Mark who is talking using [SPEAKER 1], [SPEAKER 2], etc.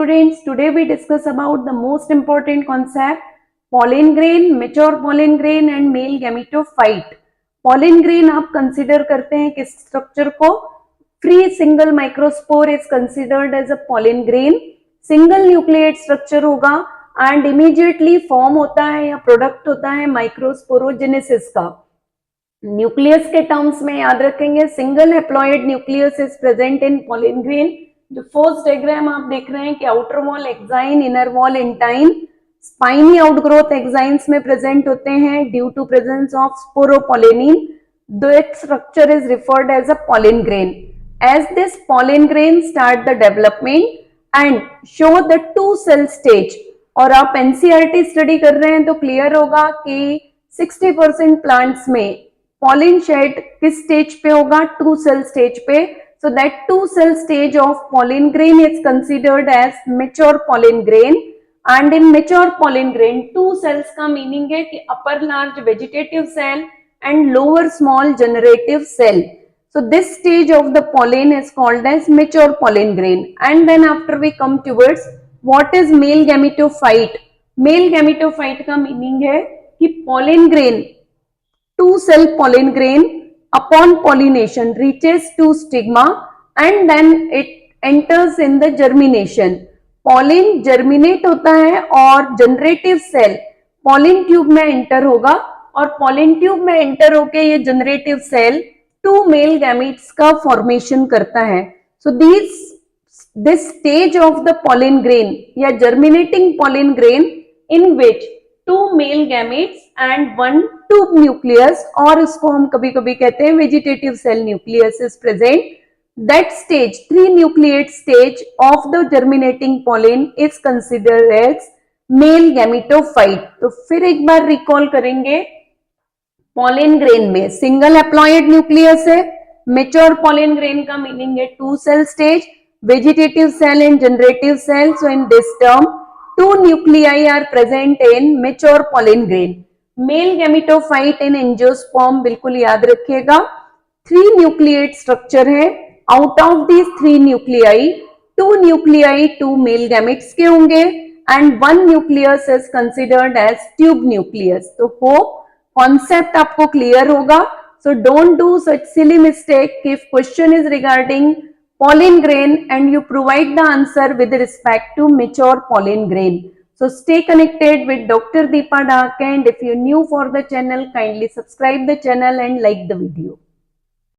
[SPEAKER 1] Students, today we discuss about the most important concept, pollen grain, mature pollen grain and male gametophyte. Pollen grain आप consider करते हैं किस structure को? Free single microspore is considered as a pollen grain. Single nucleate structure होगा and immediately form होता है या product होता है microsporogenesis का. न्यूक्लियस के टर्म्स में याद रखेंगे, single haploid nucleus is present in pollen grain. जो फर्स्ट डायग्राम आप देख रहे हैं कि outer wall exine, inner wall intine, spiny outgrowth exines में प्रेजेंट होते हैं due to presence of sporopollenin. That structure is referred as a pollen grain. As this pollen grain start the development and show the two cell stage. और आप NCERT study कर रहे हैं तो clear होगा कि 60% प्लांट्स में pollen shed किस स्टेज पे होगा? टू सेल स्टेज पे. So that two cell stage of pollen grain is considered as mature pollen grain. And in mature pollen grain, two cells का meaning है कि upper large vegetative cell and lower small generative cell. So this stage of the pollen is called as mature pollen grain. And then after we come towards what is male gametophyte. Male gametophyte का meaning है कि pollen grain, two cell pollen grain upon pollination reaches to stigma and then it enters in the germination. Pollen germinate होता है और generative cell pollen tube में enter होगा और pollen tube में enter होके ये generative cell two male gametes का formation करता है. So this stage of the pollen grain या germinating pollen grain in which two male gametes and one tube nucleus, और इसको हम कभी कभी कहते हैं vegetative cell nucleus is present. That stage, three nucleate stage of the germinating pollen is considered as male gametophyte. तो फिर एक बार रिकॉल करेंगे, pollen grain में single haploid nucleus है, mature pollen grain का meaning है two cell stage, vegetative cell and generative cell. So in this term two nuclei are present in mature pollen grain. Male gametophyte in angiosperm बिल्कुल याद रखिएगा. Three nucleate structure है. Out of these three nuclei, two nuclei two male gametes के होंगे and one nucleus is considered as tube nucleus. तो hope concept आपको clear होगा. So don't do such silly mistake if question is regarding pollen grain and you provide the answer with respect to mature pollen grain. So stay connected with Dr. Deepa Dak, and if you're new for the channel, kindly subscribe the channel and like the video.